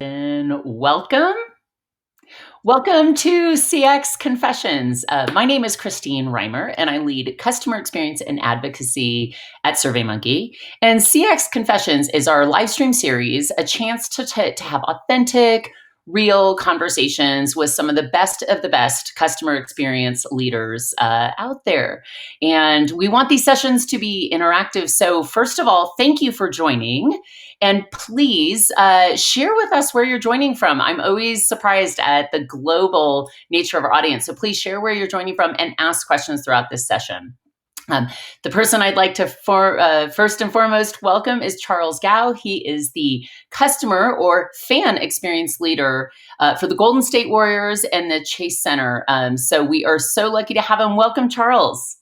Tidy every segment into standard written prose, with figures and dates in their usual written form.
And welcome. Welcome to CX Confessions. My name is Christine Reimer, and I lead customer experience and advocacy at SurveyMonkey. And CX Confessions is our live stream series, a chance to have authentic, real conversations with some of the best customer experience leaders out there. And we want these sessions to be interactive. So first of all, thank you for joining. And please share with us where you're joining from. I'm always surprised at the global nature of our audience. So please share where you're joining from and ask questions throughout this session. The person I'd like to first and foremost welcome is Charles Gao. He is the customer or fan experience leader for the Golden State Warriors and the Chase Center. So we are so lucky to have him. Welcome, Charles.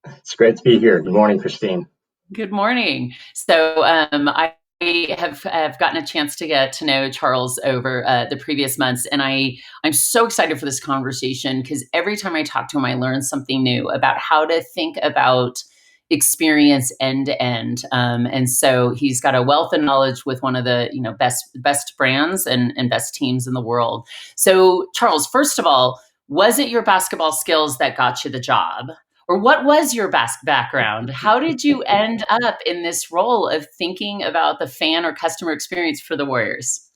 It's great to be here. Good morning, Christine. Good morning. So I have gotten a chance to get to know Charles over the previous months, and I'm so excited for this conversation because every time I talk to him, I learn something new about how to think about experience end to end. And so he's got a wealth of knowledge with one of the best brands and best teams in the world. So Charles, first of all, was it your basketball skills that got you the job? Or what was your background? How did you end up in this role of thinking about the fan or customer experience for the Warriors?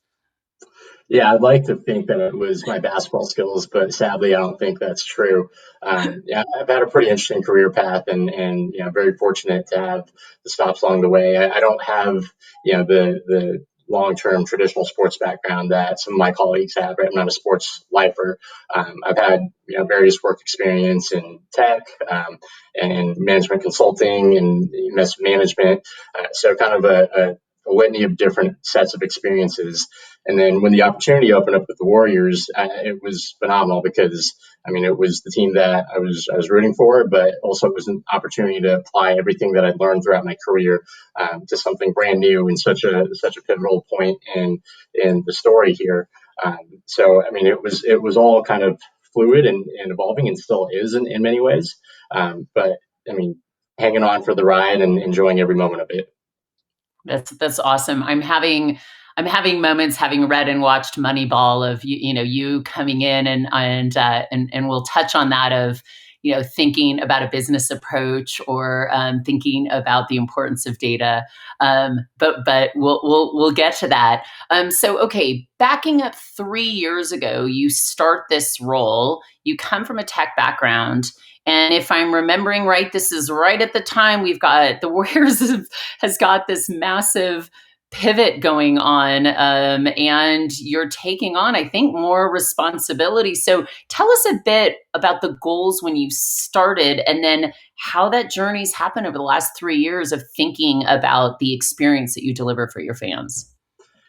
Yeah, I'd like to think that it was my basketball skills, but sadly, I don't think that's true. Yeah, I've had a pretty interesting career path, and very fortunate to have the stops along the way. I don't have the long-term traditional sports background that some of my colleagues have. Right? I'm not a sports lifer. I've had various work experience in tech and management consulting and investment management. So kind of a litany of different sets of experiences. And then when the opportunity opened up with the Warriors, it was phenomenal because it was the team that I was rooting for, but also it was an opportunity to apply everything that I'd learned throughout my career to something brand new and such a pivotal point in the story here. So it was all kind of fluid and evolving, and still is in many ways. But hanging on for the ride and enjoying every moment of it. That's awesome. I'm having moments, having read and watched Moneyball, of you coming in and we'll touch on that, of thinking about a business approach or thinking about the importance of data. But we'll get to that. So okay, backing up 3 years ago, you start this role. You come from a tech background. And if I'm remembering right, this is right at the time we've got the Warriors has got this massive pivot going on, and you're taking on, I think, more responsibility. So tell us a bit about the goals when you started, and then how that journey's happened over the last 3 years of thinking about the experience that you deliver for your fans.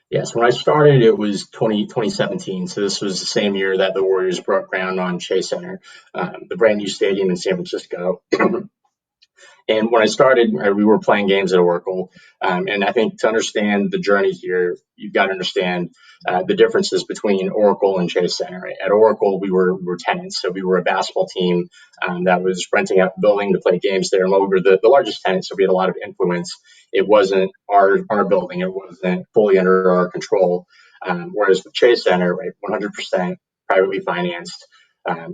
Yes, when I started, it was 2017. So this was the same year that the Warriors broke ground on Chase Center, the brand new stadium in San Francisco. And when I started, we were playing games at Oracle. And I think to understand the journey here, you've got to understand the differences between Oracle and Chase Center. Right? At Oracle, we were tenants. So we were a basketball team that was renting out the building to play games there. And we were the largest tenant, so we had a lot of influence. It wasn't our building. It wasn't fully under our control. Whereas with Chase Center, right, 100% privately financed,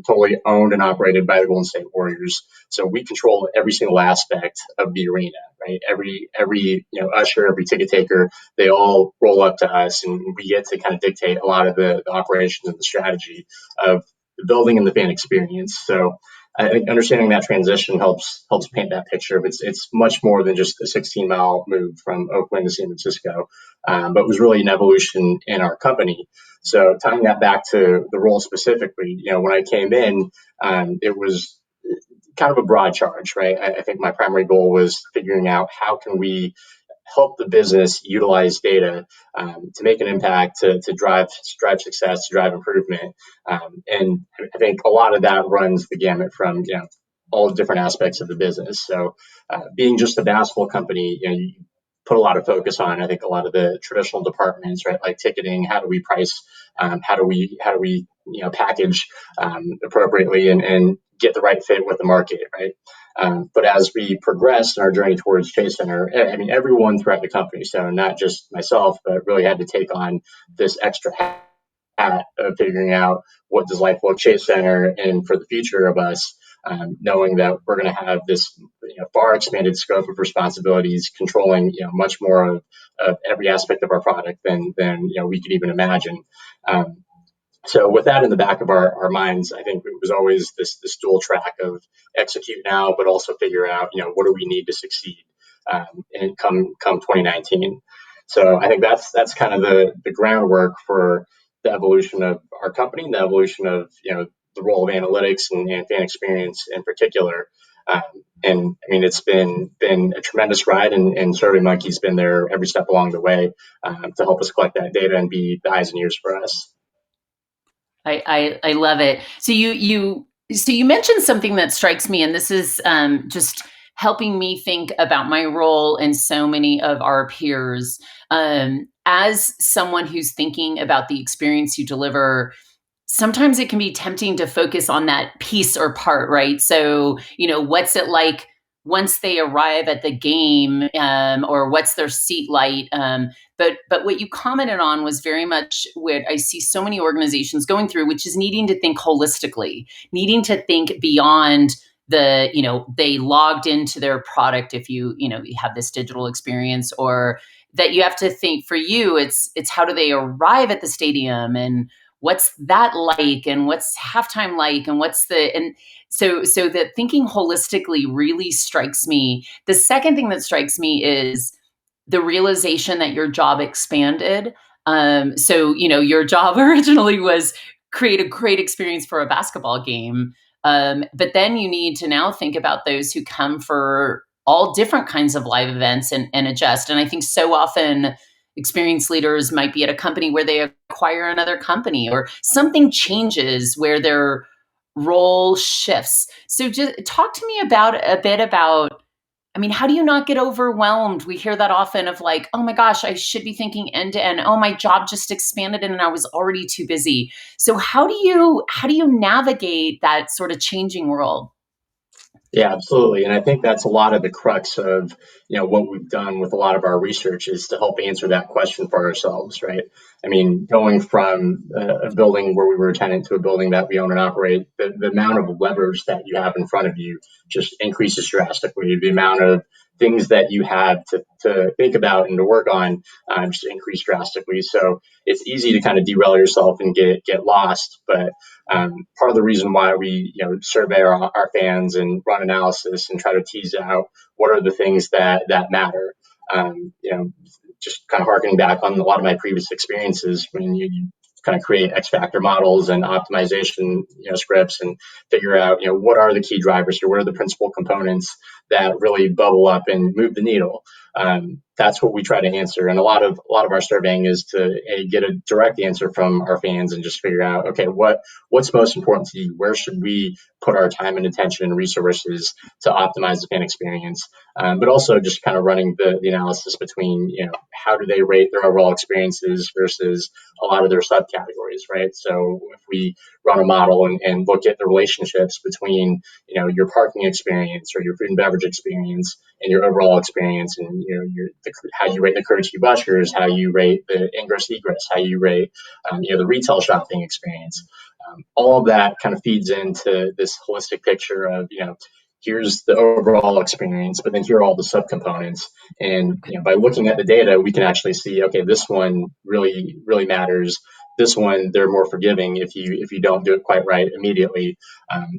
totally owned and operated by the Golden State Warriors. So we control every single aspect of the arena, right? Every usher, every ticket taker, they all roll up to us, and we get to kind of dictate a lot of the operations and the strategy of the building and the fan experience. So I think understanding that transition helps paint that picture. It's much more than just a 16-mile move from Oakland to San Francisco, but was really an evolution in our company. So tying that back to the role specifically, when I came in, it was kind of a broad charge, right? I think my primary goal was figuring out how can we help the business utilize data to make an impact, to drive success, to drive improvement. And I think a lot of that runs the gamut from all the different aspects of the business. So being just a basketball company, you put a lot of focus on, I think, a lot of the traditional departments, right? Like ticketing, how do we price, how do we package appropriately and get the right fit with the market, right? But as we progressed in our journey towards Chase Center, I mean, everyone throughout the company, so not just myself, but really had to take on this extra hat of figuring out what does life look Chase Center and for the future of us, knowing that we're going to have this far expanded scope of responsibilities, controlling much more of every aspect of our product than we could even imagine. So with that in the back of our minds, I think it was always this dual track of execute now, but also figure out what do we need to succeed and come 2019. So I think that's kind of the groundwork for the evolution of our company, the evolution of the role of analytics and fan experience in particular. And I mean, it's been a tremendous ride, and SurveyMonkey's been there every step along the way to help us collect that data and be the eyes and ears for us. I love it. So you mentioned something that strikes me, and this is just helping me think about my role and so many of our peers. As someone who's thinking about the experience you deliver, sometimes it can be tempting to focus on that piece or part, right? So, what's it like once they arrive at the game, or what's their seat like? But what you commented on was very much what I see so many organizations going through, which is needing to think holistically, needing to think beyond they logged into their product. If you have this digital experience, or that you have to think for you, it's how do they arrive at the stadium, and what's that like, and what's halftime like, and so that thinking holistically really strikes me. The second thing that strikes me is the realization that your job expanded. So your job originally was create a great experience for a basketball game, but then you need to now think about those who come for all different kinds of live events and adjust. And I think so often experienced leaders might be at a company where they acquire another company, or something changes where their role shifts. So just talk to me a bit about, I mean, how do you not get overwhelmed? We hear that often of like, oh my gosh, I should be thinking end to end. Oh, my job just expanded and I was already too busy. So how do you navigate that sort of changing world? Yeah, absolutely. And I think that's a lot of the crux of, what we've done with a lot of our research is to help answer that question for ourselves, right? I mean, going from a building where we were a tenant to a building that we own and operate, the amount of levers that you have in front of you just increases drastically. The amount of things that you have to think about and to work on just increase drastically. So it's easy to kind of derail yourself and get lost. But part of the reason why we survey our fans and run analysis and try to tease out what are the things that matter. Just kind of harkening back on a lot of my previous experiences when you kind of create X factor models and optimization scripts and figure out what are the key drivers here, what are the principal components that really bubble up and move the needle. That's what we try to answer, and a lot of our surveying is to get a direct answer from our fans and just figure out, okay, what's most important to you, where should we put our time and attention and resources to optimize the fan experience, but also just kind of running the analysis between how do they rate their overall experiences versus a lot of their subcategories, right? So if we run a model and look at the relationships between your parking experience or your food and beverage experience and your overall experience, and how you rate the courtesy buskers, how you rate the ingress egress, how you rate the retail shopping experience, all of that kind of feeds into this holistic picture of here's the overall experience, but then here are all the subcomponents. And by looking at the data, we can actually see, okay, this one really matters. This one, they're more forgiving if you don't do it quite right immediately.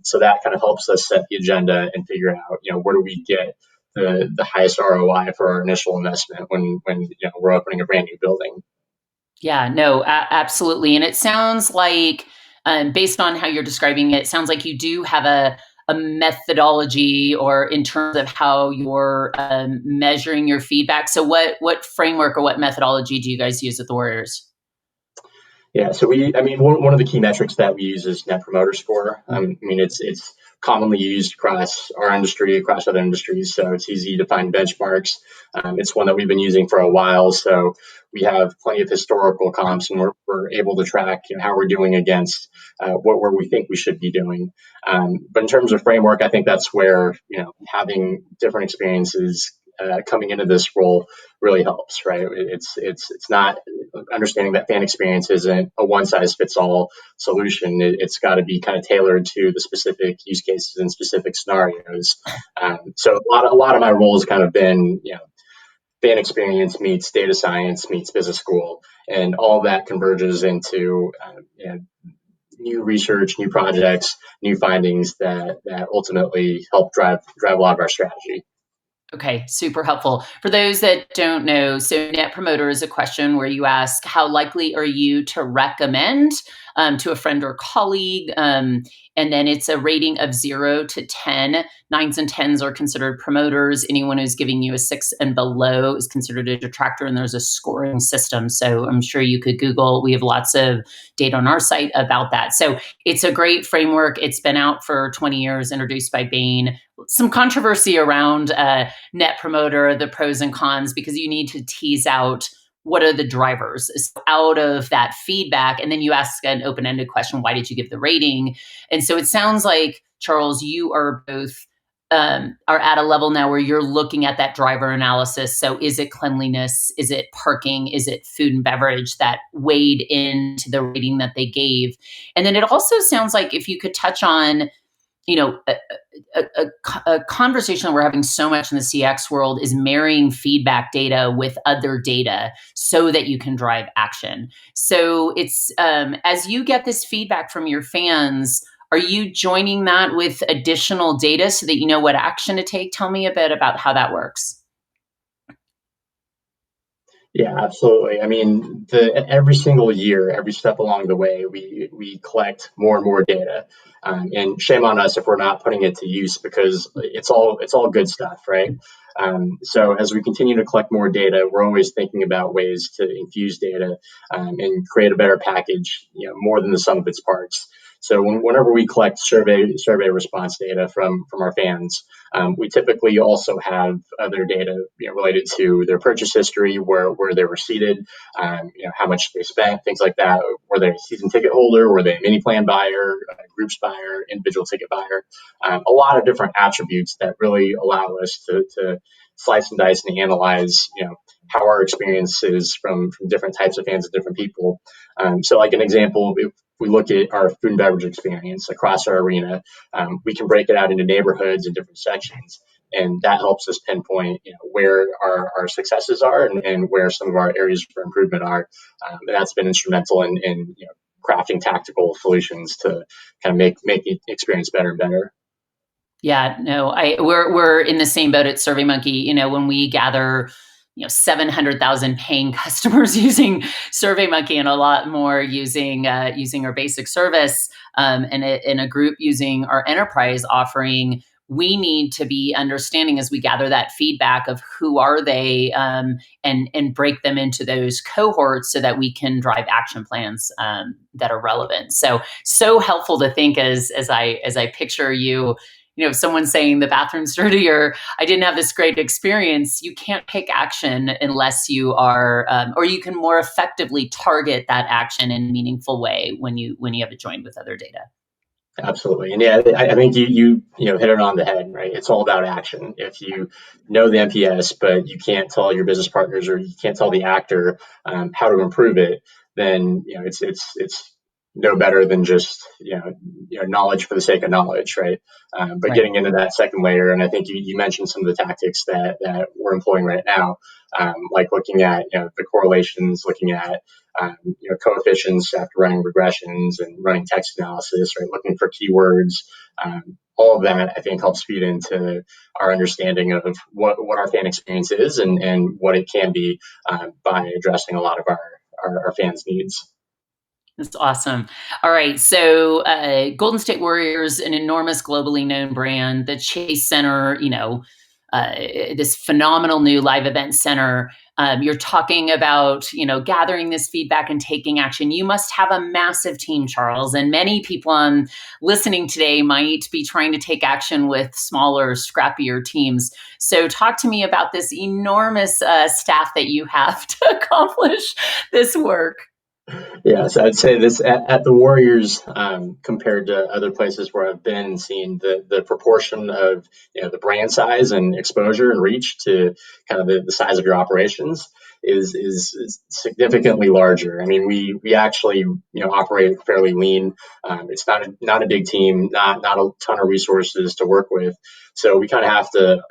So that kind of helps us set the agenda and figure out where do we get the highest ROI for our initial investment when we're opening a brand new building. Yeah, no, absolutely. And it sounds like, based on how you're describing it, it sounds like you do have a methodology, or in terms of how you're measuring your feedback. So what framework or what methodology do you guys use at the Warriors? Yeah, so one of the key metrics that we use is Net Promoter Score. I mean, it's commonly used across our industry, across other industries. So it's easy to find benchmarks. It's one that we've been using for a while. So we have plenty of historical comps, and we're able to track how we're doing against what we think we should be doing. But in terms of framework, I think that's where having different experiences coming into this role really helps, right? It's not understanding that fan experience isn't a one size fits all solution. It's got to be kind of tailored to the specific use cases and specific scenarios. So a lot of my role has kind of been fan experience meets data science meets business school, and all that converges into new research, new projects, new findings that ultimately help drive a lot of our strategy. Okay, super helpful. For those that don't know, so Net Promoter is a question where you ask, how likely are you to recommend to a friend or colleague? And then it's a rating of 0 to 10. Nines and tens are considered promoters. Anyone who's giving you a 6 and below is considered a detractor, and there's a scoring system. So I'm sure you could Google. We have lots of data on our site about that. So it's a great framework. It's been out for 20 years, introduced by Bain. Some controversy around Net Promoter, the pros and cons, because you need to tease out what are the drivers out of that feedback. And then you ask an open-ended question, why did you give the rating? And so it sounds like, Charles, you are both are at a level now where you're looking at that driver analysis. So is it cleanliness? Is it parking? Is it food and beverage that weighed into the rating that they gave? And then it also sounds like if you could touch on a conversation that we're having so much in the CX world is marrying feedback data with other data so that you can drive action. So it's as you get this feedback from your fans, are you joining that with additional data so that you know what action to take? Tell me a bit about how that works. Yeah, absolutely. I mean, every single year, every step along the way, we collect more and more data, and shame on us if we're not putting it to use because it's all good stuff, right? So as we continue to collect more data, we're always thinking about ways to infuse data and create a better package, more than the sum of its parts. So whenever we collect survey response data from our fans, we typically also have other data related to their purchase history, where they were seated, how much they spent, things like that. Were they a season ticket holder? Were they a mini plan buyer, groups buyer, individual ticket buyer? A lot of different attributes that really allow us to slice and dice and analyze, how our experience is from different types of fans and different people. So, like an example, if we look at our food and beverage experience across our arena, we can break it out into neighborhoods and different sections, and that helps us pinpoint where our successes are and where some of our areas for improvement are. And that's been instrumental in crafting tactical solutions to kind of make the experience better and better. Yeah, no, we're in the same boat at SurveyMonkey. When we gather 700,000 paying customers using SurveyMonkey and a lot more using our basic service, and in a group using our enterprise offering, we need to be understanding as we gather that feedback of who are they, and break them into those cohorts so that we can drive action plans that are relevant. So helpful to think as I picture you. Someone saying the bathroom's dirty or I didn't have this great experience. You can't take action unless you are, or you can more effectively target that action in a meaningful way when you have it joined with other data. Absolutely. And yeah, I think you hit it on the head, right? It's all about action. If you know the NPS, but you can't tell your business partners or you can't tell the actor how to improve it, then it's no better than just knowledge for the sake of knowledge, right? But Right. getting into that second layer, and I think you mentioned some of the tactics that we're employing right now, like looking at the correlations, looking at coefficients after running regressions and running text analysis, right? Looking for keywords. All of that, I think, helps feed into our understanding of what our fan experience is and what it can be by addressing a lot of our fans' needs. That's awesome. All right. So, Golden State Warriors, an enormous globally known brand. The Chase Center, this phenomenal new live event center. You're talking about, gathering this feedback and taking action. You must have a massive team, Charles, and many people listening today might be trying to take action with smaller, scrappier teams. So talk to me about this enormous staff that you have to accomplish this work. Yeah, so I'd say this at the Warriors, compared to other places where I've been, seeing the proportion of the brand size and exposure and reach to kind of the size of your operations is significantly larger. I mean, we actually operate fairly lean. It's not a big team, not a ton of resources to work with, so we kind of have to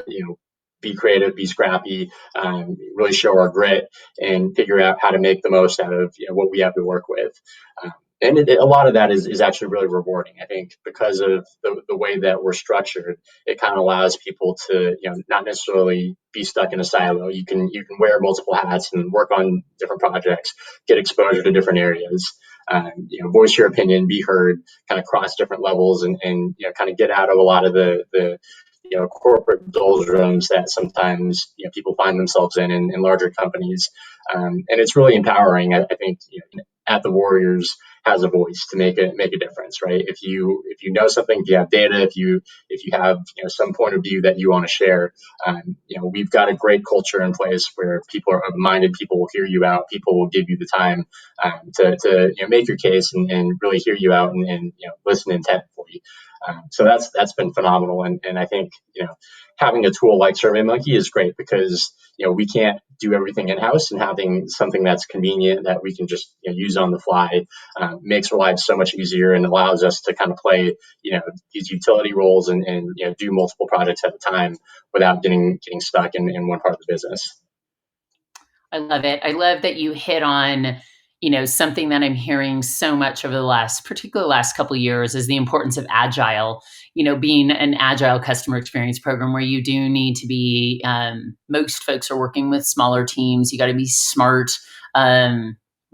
be creative, be scrappy, really show our grit, and figure out how to make the most out of what we have to work with. And a lot of that is actually really rewarding. I think because of the way that we're structured, it kind of allows people to not necessarily be stuck in a silo. You can wear multiple hats and work on different projects, get exposure to different areas. Voice your opinion, be heard, kind of cross different levels, and kind of get out of a lot of the corporate doldrums that sometimes people find themselves in larger companies, and it's really empowering. I think at the Warriors has a voice to make a difference, right? If you know something, if you have data, if you have some point of view that you want to share, we've got a great culture in place where people are open-minded, people will hear you out, people will give you the time to make your case and really hear you out and listen intently. So that's been phenomenal, and I think having a tool like SurveyMonkey is great because we can't do everything in house, and having something that's convenient that we can just use on the fly makes our lives so much easier and allows us to kind of play these utility roles and do multiple projects at a time without getting stuck in one part of the business. I love it. I love that you hit on something that I'm hearing so much over particularly the last couple of years, is the importance of agile, being an agile customer experience program where you do need to be, most folks are working with smaller teams. You got to be smart.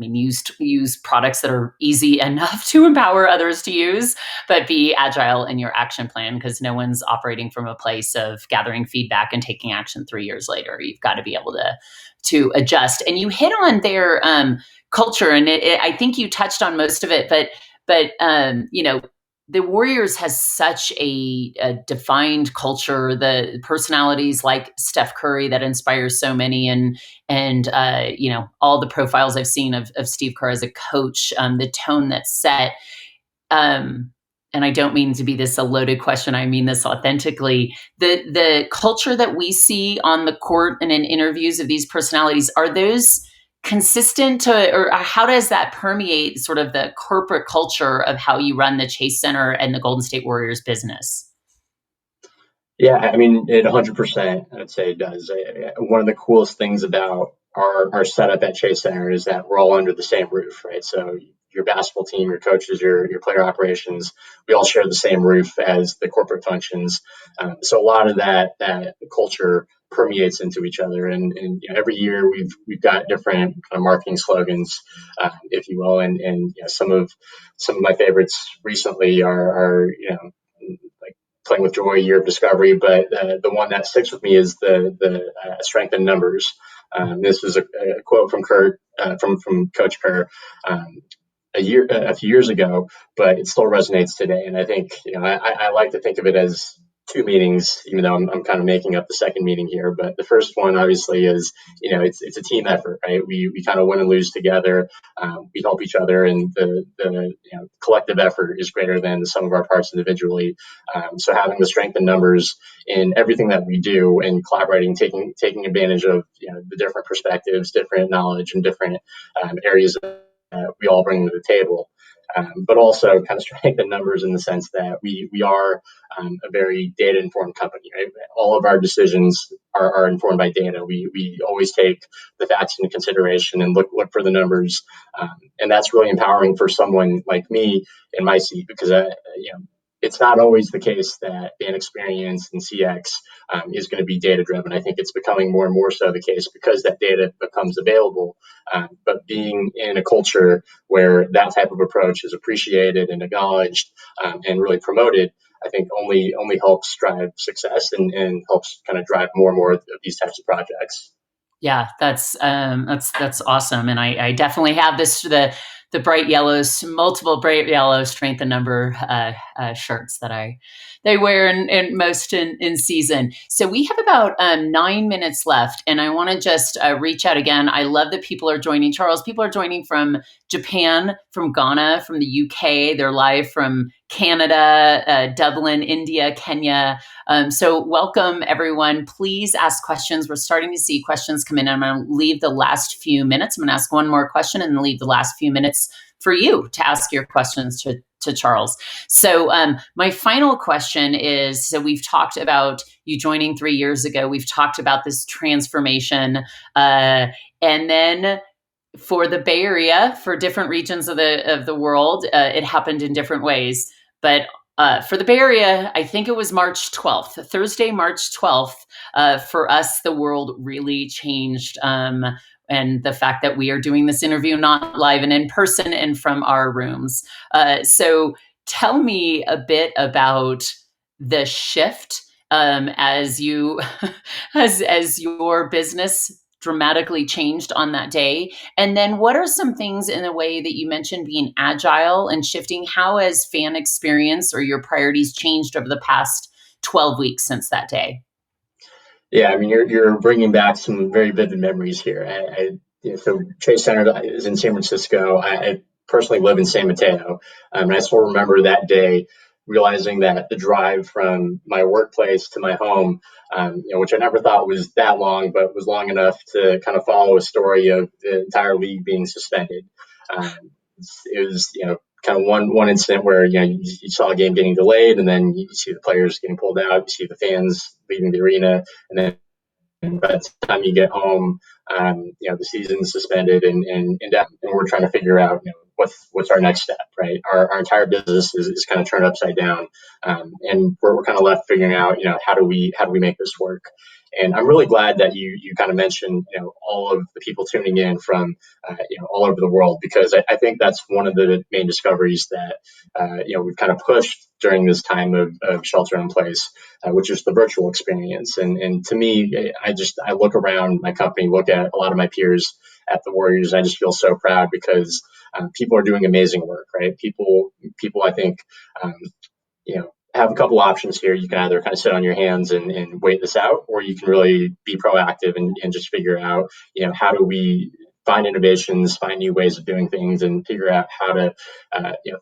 Use products that are easy enough to empower others to use, but be agile in your action plan, because no one's operating from a place of gathering feedback and taking action 3 years later. You've got to be able to adjust. And you hit on their culture, and I think you touched on most of it, but the Warriors has such a defined culture, the personalities like Steph Curry that inspires so many, and all the profiles I've seen of Steve Kerr as a coach, the tone that's set. And I don't mean to be this a loaded question. I mean this authentically. The culture that we see on the court and in interviews of these personalities, are those consistent or how does that permeate sort of the corporate culture of how you run the Chase Center and the Golden State Warriors business? Yeah, I mean, it 100%, I'd say it does. One of the coolest things about our setup at Chase Center is that we're all under the same roof, right? So your basketball team, your coaches, your player operations, we all share the same roof as the corporate functions. So a lot of that culture permeates into each other, and every year we've got different kind of marketing slogans, if you will, and some of my favorites recently are like Playing with Joy, Year of Discovery, but the one that sticks with me is the strength in numbers. This is a quote from Coach Kerr a few years ago, but it still resonates today. And I think I like to think of it as two meanings, even though I'm kind of making up the second meaning here. But the first one obviously is it's a team effort, right? We kind of win and lose together. We help each other, and the collective effort is greater than the sum of our parts individually. So having the strength in numbers in everything that we do, and collaborating, taking advantage of the different perspectives, different knowledge, and different areas we all bring to the table. But also kind of strength in numbers in the sense that we are a very data informed company, right? All of our decisions are informed by data. We always take the facts into consideration and look for the numbers, and that's really empowering for someone like me in my seat, because it's not always the case that fan experience and CX is going to be data driven. I think it's becoming more and more so the case because that data becomes available. But being in a culture where that type of approach is appreciated and acknowledged and really promoted, I think only helps drive success and helps kind of drive more and more of these types of projects. Yeah, that's awesome, and I definitely have the bright yellows, multiple bright yellow strength and number shirts that they wear in most in season. So we have about 9 minutes left, and I want to just reach out again. I love that people are joining. Charles, people are joining from Japan, from Ghana, from the UK. They're live from Canada, Dublin, India, Kenya. So welcome, everyone. Please ask questions. We're starting to see questions come in. I'm going to leave the last few minutes. I'm going to ask one more question and then leave the last few minutes for you to ask your questions to Charles. So my final question is, so we've talked about you joining 3 years ago. We've talked about this transformation. And then for the Bay Area, for different regions of the world, it happened in different ways. But for the Bay Area, I think it was March 12th, Thursday, March 12th. For us, the world really changed. And the fact that we are doing this interview not live and in person and from our rooms. So tell me a bit about the shift as you as your business dramatically changed on that day. And then what are some things in the way that you mentioned being agile and shifting? How has fan experience or your priorities changed over the past 12 weeks since that day? Yeah, I mean, you're bringing back some very vivid memories here. So Chase Center is in San Francisco. I personally live in San Mateo, and I still remember that day realizing that the drive from my workplace to my home, which I never thought was that long, but was long enough to kind of follow a story of the entire league being suspended. Um, it was, kind of one incident where you saw a game getting delayed, and then you see the players getting pulled out, you see the fans leaving the arena, and then by the time you get home, the season's suspended, and we're trying to figure out, what's our next step, right? Our entire business is kind of turned upside down, and we're kind of left figuring out, how do we make this work? And I'm really glad that you kind of mentioned, all of the people tuning in from, all over the world, because I think that's one of the main discoveries that, we've kind of pushed during this time of shelter in place, which is the virtual experience. And to me, I look around my company, look at a lot of my peers at the Warriors, and I just feel so proud because people are doing amazing work, right? People, I think, um, have a couple options here. You can either kind of sit on your hands and wait this out, or you can really be proactive and just figure out, how do we find innovations, find new ways of doing things, and figure out how to,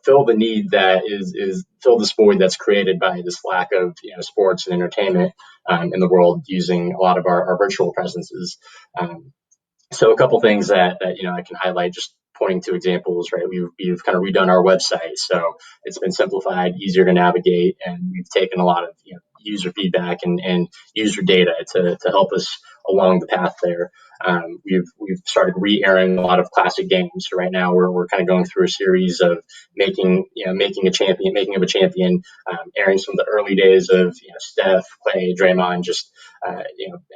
fill the need that is fill this void that's created by this lack of, sports and entertainment in the world using a lot of our virtual presences. So a couple things that I can highlight, just pointing to examples, right? We've kind of redone our website, so it's been simplified, easier to navigate, and we've taken a lot of user feedback and user data to help us along the path there. We've started re-airing a lot of classic games. So right now we're kind of going through a series of making of a champion, airing some of the early days of Steph, Clay, Draymond, just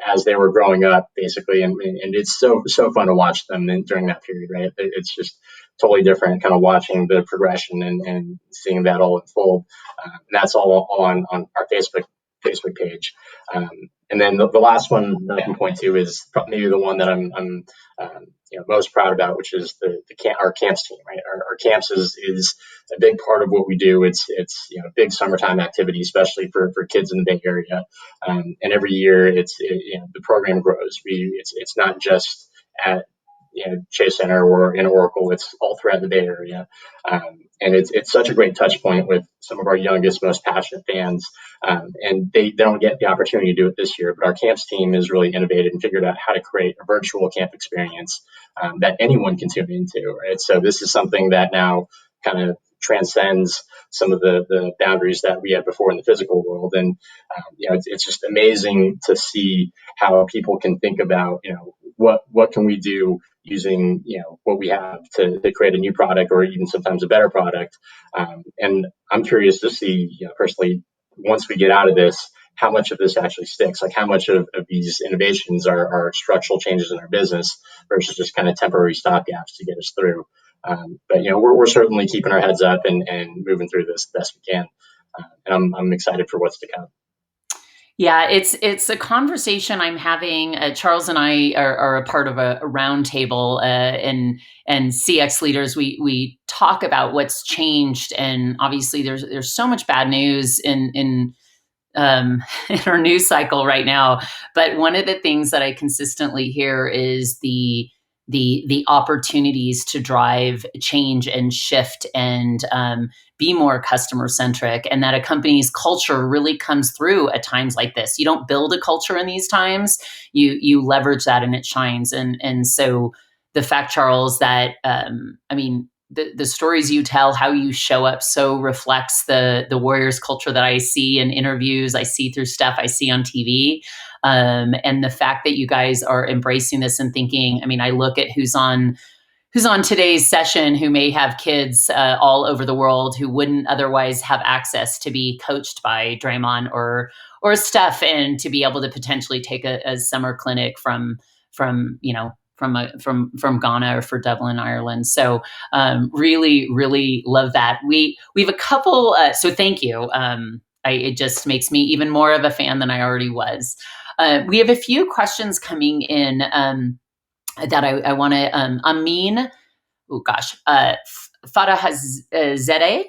as they were growing up, basically, and it's so fun to watch them during that period, right? It's just totally different, kind of watching the progression and seeing that all unfold. And that's all on our Facebook page. And then the last one that I can point to is maybe the one that I'm most proud about, which is our camps team, right? Our camps is a big part of what we do. It's a big summertime activity, especially for kids in the Bay Area. And every year the program grows. It's not just at Chase Center or in Oracle. It's all throughout the Bay Area, and it's such a great touch point with some of our youngest, most passionate fans. And they don't get the opportunity to do it this year, but our camps team has really innovated and figured out how to create a virtual camp experience that anyone can tune into. Right, so this is something that now kind of transcends some of the boundaries that we had before in the physical world. And it's just amazing to see how people can think about what can we do using what we have to create a new product or even sometimes a better product. And I'm curious to see, personally, once we get out of this, how much of this actually sticks, like how much of these innovations are structural changes in our business versus just kind of temporary stopgaps to get us through. But we're certainly keeping our heads up and moving through this the best we can. And I'm excited for what's to come. Yeah, it's a conversation I'm having. Charles and I are a part of a roundtable, and CX leaders. We talk about what's changed, and obviously there's so much bad news in our news cycle right now. But one of the things that I consistently hear is the opportunities to drive change and shift and be more customer centric, and that a company's culture really comes through at times like this. You don't build a culture in these times; you leverage that and it shines. And so the fact, Charles, that I mean, the stories you tell, how you show up, so reflects the Warriors culture that I see in interviews, I see through stuff I see on TV, and the fact that you guys are embracing this and thinking. I mean, I look at who's on today's session who may have kids all over the world who wouldn't otherwise have access to be coached by Draymond or Steph, and to be able to potentially take a summer clinic from Ghana or for Dublin, Ireland. So really, really love that. We have a couple. So thank you. It just makes me even more of a fan than I already was. We have a few questions coming in that I want to. Amin, Farah Zede.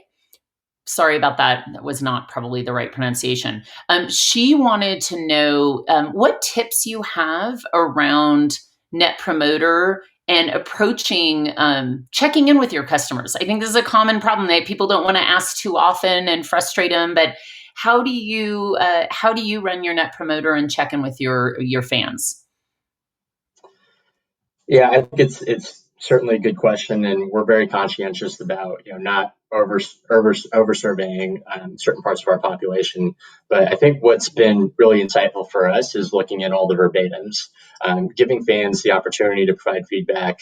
Sorry about that. That was not probably the right pronunciation. She wanted to know what tips you have around Net Promoter and approaching, checking in with your customers. I think this is a common problem that people don't want to ask too often and frustrate them. But how do you run your Net Promoter and check in with your fans? Yeah, I think it's certainly a good question, and we're very conscientious about not over surveying certain parts of our population. But I think what's been really insightful for us is looking at all the verbatims, giving fans the opportunity to provide feedback.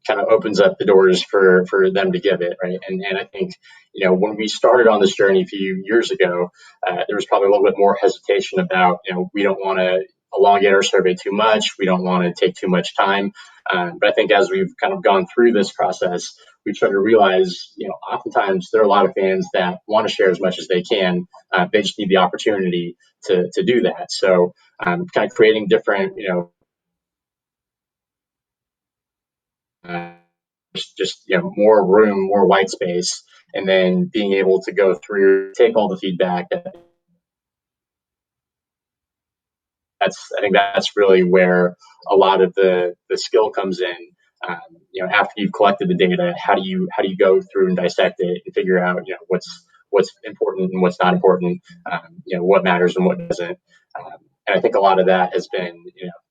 Kind of opens up the doors for them to give it, right? And I think when we started on this journey a few years ago, there was probably a little bit more hesitation about we don't want to elongate our survey too much. We don't want to take too much time. But I think as we've kind of gone through this process, we try to realize, oftentimes there are a lot of fans that want to share as much as they can. They just need the opportunity to do that. So kind of creating different, more room, more white space, and then being able to go through, take all the feedback. I think that's really where a lot of the skill comes in. After you've collected the data, how do you go through and dissect it and figure out what's important and what's not important, what matters and what doesn't. And I think a lot of that has been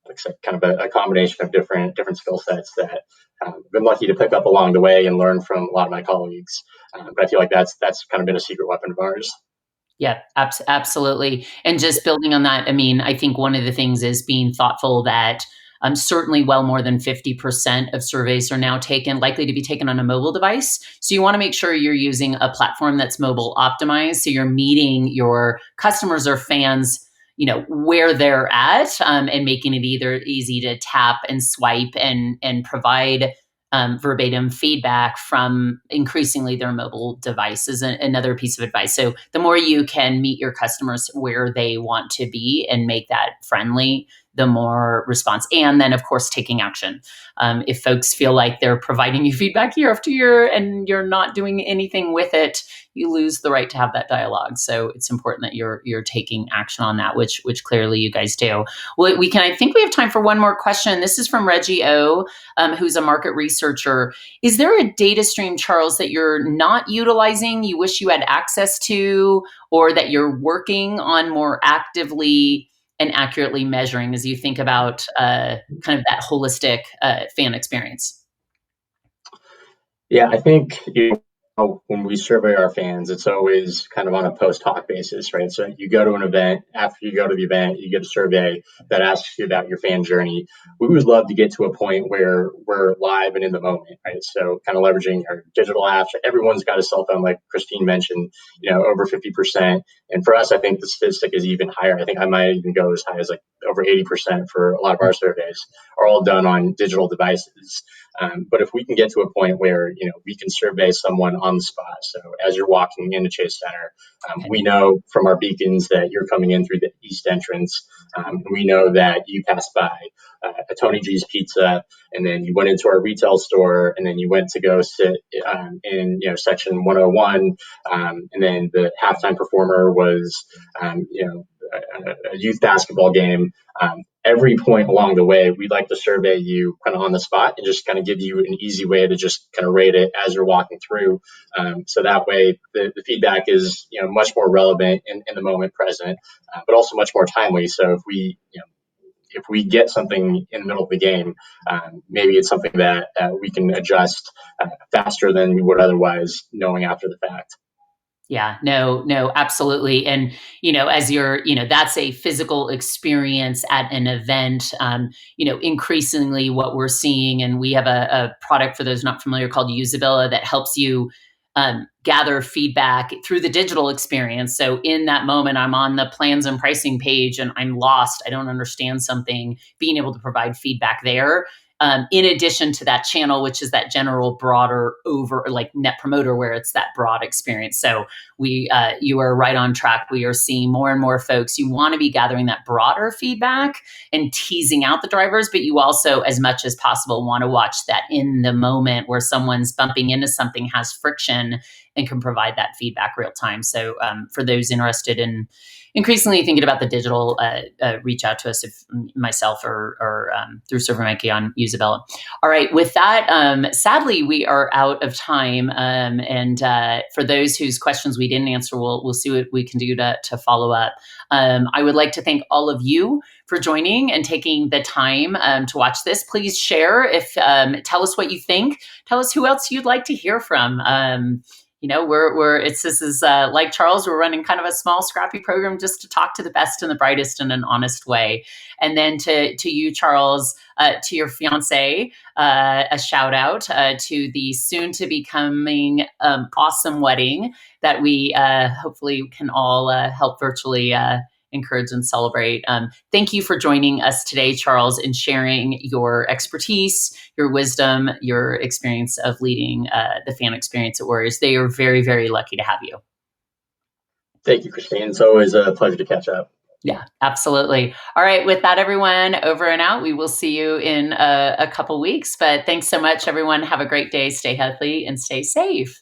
like I said, kind of a combination of different skill sets that I've been lucky to pick up along the way and learn from a lot of my colleagues. But I feel like that's kind of been a secret weapon of ours. Yeah, absolutely. And just building on that, I mean, I think one of the things is being thoughtful that certainly well more than 50% of surveys are now likely to be taken on a mobile device. So you want to make sure you're using a platform that's mobile optimized. So you're meeting your customers or fans, where they're at, and making it either easy to tap and swipe and provide verbatim feedback from increasingly their mobile device is another piece of advice. So the more you can meet your customers where they want to be and make that friendly, the more response. And then, of course, taking action. If folks feel like they're providing you feedback year after year and you're not doing anything with it, you lose the right to have that dialogue. So it's important that you're taking action on that, which clearly you guys do. Well, I think we have time for one more question. This is from Reggie O, who's a market researcher. Is there a data stream, Charles, that you're not utilizing, you wish you had access to, or that you're working on more actively and accurately measuring as you think about kind of that holistic fan experience? Yeah, I think when we survey our fans, it's always kind of on a post hoc basis, right? So you go to an event, after you go to the event, you get a survey that asks you about your fan journey. We would love to get to a point where we're live and in the moment, right? So kind of leveraging our digital apps. Everyone's got a cell phone, like Christine mentioned, over 50%. And for us, I think the statistic is even higher. I think I might even go as high as like over 80% for a lot of our surveys are all done on digital devices. But if we can get to a point where we can survey someone on the spot. So as you're walking into Chase Center, we know from our beacons that you're coming in through the east entrance. We know that you passed by a Tony G's Pizza, and then you went into our retail store, and then you went to go sit in section 101, and then the halftime performer was a youth basketball game. Every point along the way, we'd like to survey you kind of on the spot and just kind of give you an easy way to just kind of rate it as you're walking through. So that way, the feedback is much more relevant in the moment present, but also much more timely. So if we get something in the middle of the game, maybe it's something that we can adjust faster than we would otherwise, knowing after the fact. Yeah, no, absolutely. And, as that's a physical experience at an event. Increasingly what we're seeing, and we have a product for those not familiar called Usabilla that helps you gather feedback through the digital experience. So in that moment, I'm on the plans and pricing page and I'm lost. I don't understand something, being able to provide feedback there. In addition to that channel, which is that general broader over like net promoter, where it's that broad experience. So you are right on track. We are seeing more and more folks. You want to be gathering that broader feedback and teasing out the drivers, but you also, as much as possible, want to watch that in the moment where someone's bumping into something, has friction, and can provide that feedback real time. So for those interested in increasingly thinking about the digital, reach out to us, if myself or through SurveyMonkey on Usabilla. All right, with that, sadly, we are out of time. And for those whose questions we didn't answer, we'll see what we can do to follow up. I would like to thank all of you for joining and taking the time to watch this. Please share. Tell us what you think. Tell us who else you'd like to hear from. This is like Charles, we're running kind of a small, scrappy program just to talk to the best and the brightest in an honest way. And then to you, Charles, to your fiance, a shout out to the soon to be coming awesome wedding that we hopefully can all help virtually encourage and celebrate. Thank you for joining us today, Charles, and sharing your expertise, your wisdom, your experience of leading the fan experience at Warriors. They are very, very lucky to have you. Thank you, Christine. It's always a pleasure to catch up. Yeah, absolutely. All right. With that, everyone, over and out. We will see you in a couple weeks. But thanks so much, everyone. Have a great day. Stay healthy and stay safe.